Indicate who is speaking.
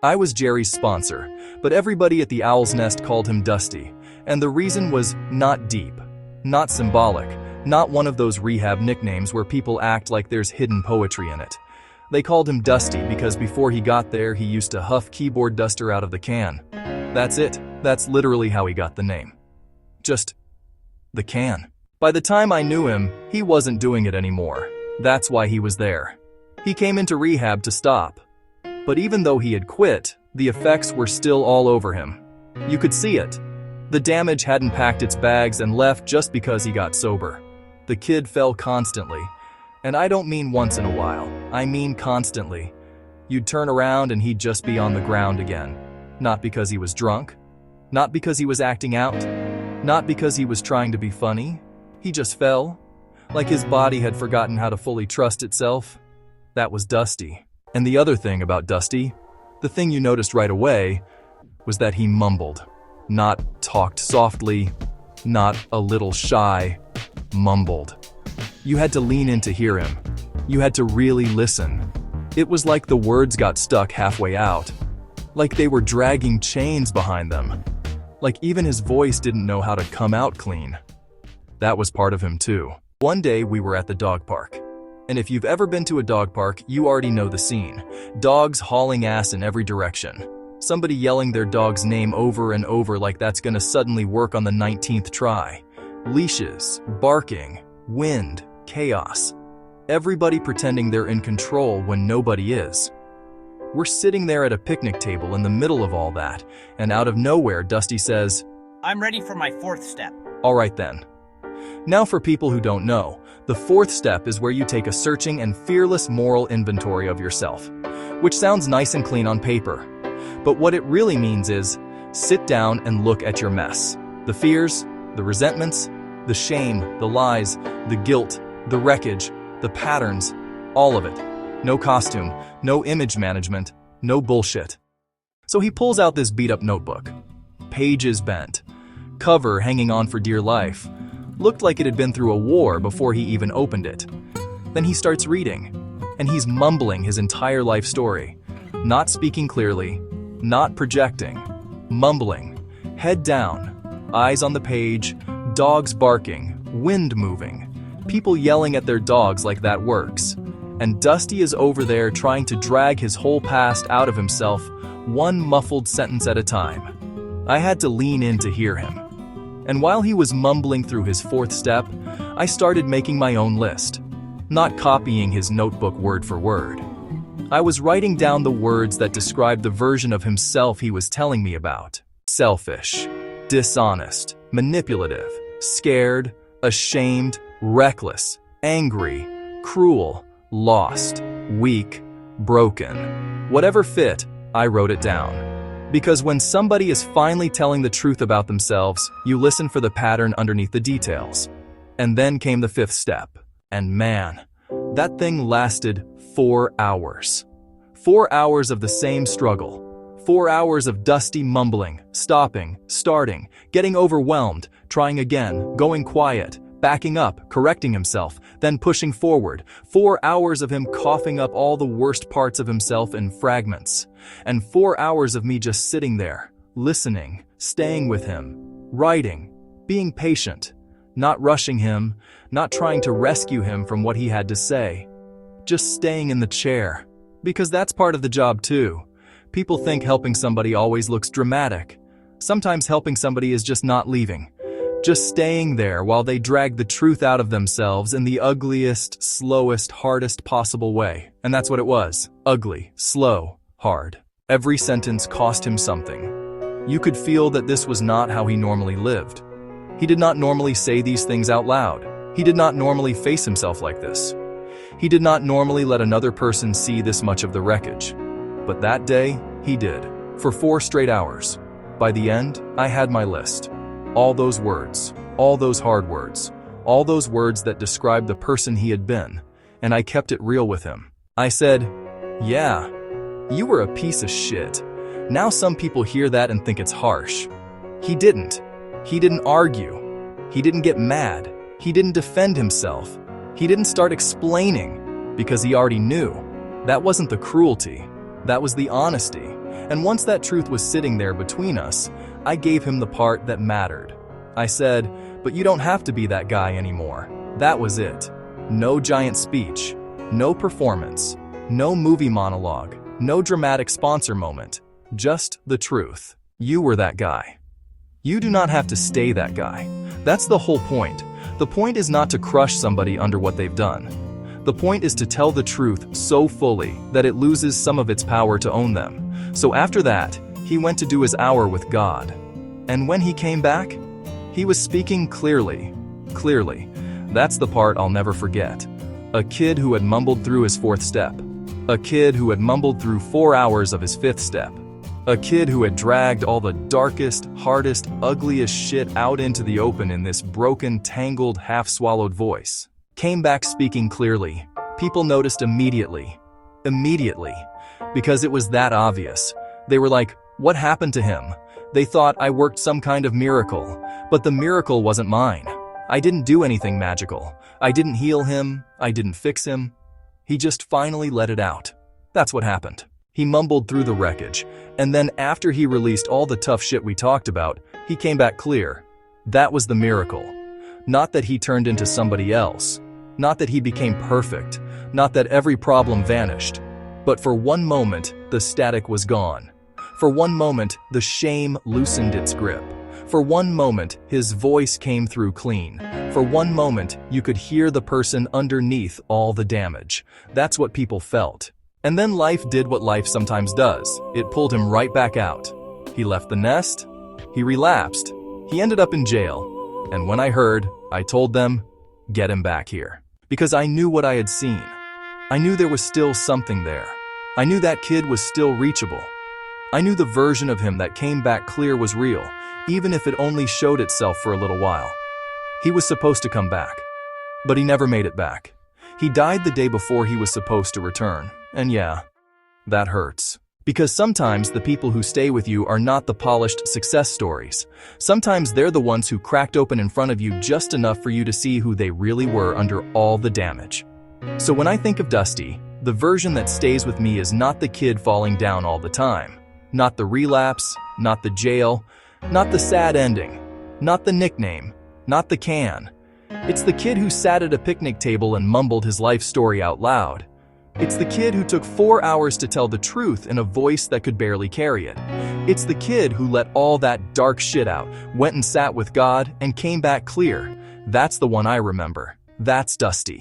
Speaker 1: I was Jerry's sponsor, but everybody at the Owl's Nest called him Dusty, and the reason was not deep, not symbolic, not one of those rehab nicknames where people act like there's hidden poetry in it. They called him Dusty because before he got there, he used to huff keyboard duster out of the can. That's it. That's literally how he got the name. Just the can. By the time I knew him, he wasn't doing it anymore. That's why he was there. He came into rehab to stop. But even though he had quit, the effects were still all over him. You could see it. The damage hadn't packed its bags and left just because he got sober. The kid fell constantly. And I don't mean once in a while, I mean constantly. You'd turn around and he'd just be on the ground again. Not because he was drunk, not because he was acting out, not because he was trying to be funny. He just fell, like his body had forgotten how to fully trust itself. That was Dusty. And the other thing about Dusty, the thing you noticed right away, was that he mumbled. Not talked softly, not a little shy, mumbled. You had to lean in to hear him. You had to really listen. It was like the words got stuck halfway out. Like they were dragging chains behind them. Like even his voice didn't know how to come out clean. That was part of him too. One day we were at the dog park. And if you've ever been to a dog park, you already know the scene. Dogs hauling ass in every direction. Somebody yelling their dog's name over and over like that's gonna suddenly work on the 19th try. Leashes, barking, wind, chaos. Everybody pretending they're in control when nobody is. We're sitting there at a picnic table in the middle of all that, and out of nowhere, Dusty says,
Speaker 2: "I'm ready for my fourth step."
Speaker 1: All right then. Now for people who don't know, the fourth step is where you take a searching and fearless moral inventory of yourself, which sounds nice and clean on paper. But what it really means is, sit down and look at your mess. The fears, the resentments, the shame, the lies, the guilt, the wreckage, the patterns, all of it. No costume, no image management, no bullshit. So he pulls out this beat-up notebook. Pages bent. Cover hanging on for dear life. Looked like it had been through a war before he even opened it. Then he starts reading, and he's mumbling his entire life story. Not speaking clearly, not projecting, mumbling. Head down, eyes on the page, dogs barking, wind moving. People yelling at their dogs like that works. And Dusty is over there trying to drag his whole past out of himself, one muffled sentence at a time. I had to lean in to hear him. And while he was mumbling through his fourth step, I started making my own list, not copying his notebook word for word. I was writing down the words that described the version of himself he was telling me about. Selfish, dishonest, manipulative, scared, ashamed, reckless, angry, cruel, lost, weak, broken. Whatever fit, I wrote it down. Because when somebody is finally telling the truth about themselves, you listen for the pattern underneath the details. And then came the fifth step. And man, that thing lasted 4 hours. 4 hours of the same struggle. 4 hours of Dusty mumbling, stopping, starting, getting overwhelmed, trying again, going quiet, backing up, correcting himself, then pushing forward. 4 hours of him coughing up all the worst parts of himself in fragments. And 4 hours of me just sitting there, listening, staying with him, writing, being patient, not rushing him, not trying to rescue him from what he had to say. Just staying in the chair. Because that's part of the job too. People think helping somebody always looks dramatic. Sometimes helping somebody is just not leaving. Just staying there while they drag the truth out of themselves in the ugliest, slowest, hardest possible way. And that's what it was. Ugly, slow, hard. Every sentence cost him something. You could feel that this was not how he normally lived. He did not normally say these things out loud. He did not normally face himself like this. He did not normally let another person see this much of the wreckage. But that day, he did. For 4 straight hours. By the end, I had my list. All those words, all those hard words, all those words that described the person he had been, and I kept it real with him. I said, "Yeah, you were a piece of shit." Now some people hear that and think it's harsh. He didn't. He didn't argue. He didn't get mad. He didn't defend himself. He didn't start explaining, because he already knew. That wasn't the cruelty. That was the honesty. And once that truth was sitting there between us, I gave him the part that mattered. I said, "But you don't have to be that guy anymore." That was it. No giant speech, no performance, no movie monologue, no dramatic sponsor moment. Just the truth. You were that guy. You do not have to stay that guy. That's the whole point. The point is not to crush somebody under what they've done. The point is to tell the truth so fully that it loses some of its power to own them. So after that, he went to do his hour with God. And when he came back, he was speaking clearly. Clearly. That's the part I'll never forget. A kid who had mumbled through his fourth step. A kid who had mumbled through 4 hours of his fifth step. A kid who had dragged all the darkest, hardest, ugliest shit out into the open in this broken, tangled, half-swallowed voice. Came back speaking clearly. People noticed immediately. Immediately. Because it was that obvious. They were like, "What happened to him?" They thought I worked some kind of miracle. But the miracle wasn't mine. I didn't do anything magical. I didn't heal him. I didn't fix him. He just finally let it out. That's what happened. He mumbled through the wreckage, and then after he released all the tough shit we talked about, he came back clear. That was the miracle. Not that he turned into somebody else. Not that he became perfect. Not that every problem vanished. But for one moment, the static was gone. For one moment, the shame loosened its grip. For one moment, his voice came through clean. For one moment, you could hear the person underneath all the damage. That's what people felt. And then life did what life sometimes does. It pulled him right back out. He left the nest. He relapsed. He ended up in jail. And when I heard, I told them, "Get him back here." Because I knew what I had seen. I knew there was still something there. I knew that kid was still reachable. I knew the version of him that came back clear was real, even if it only showed itself for a little while. He was supposed to come back. But he never made it back. He died the day before he was supposed to return. And yeah, that hurts. Because sometimes the people who stay with you are not the polished success stories. Sometimes they're the ones who cracked open in front of you just enough for you to see who they really were under all the damage. So when I think of Dusty, the version that stays with me is not the kid falling down all the time. Not the relapse, not the jail, not the sad ending, not the nickname, not the can. It's the kid who sat at a picnic table and mumbled his life story out loud. It's the kid who took 4 hours to tell the truth in a voice that could barely carry it. It's the kid who let all that dark shit out, went and sat with God, and came back clear. That's the one I remember. That's Dusty.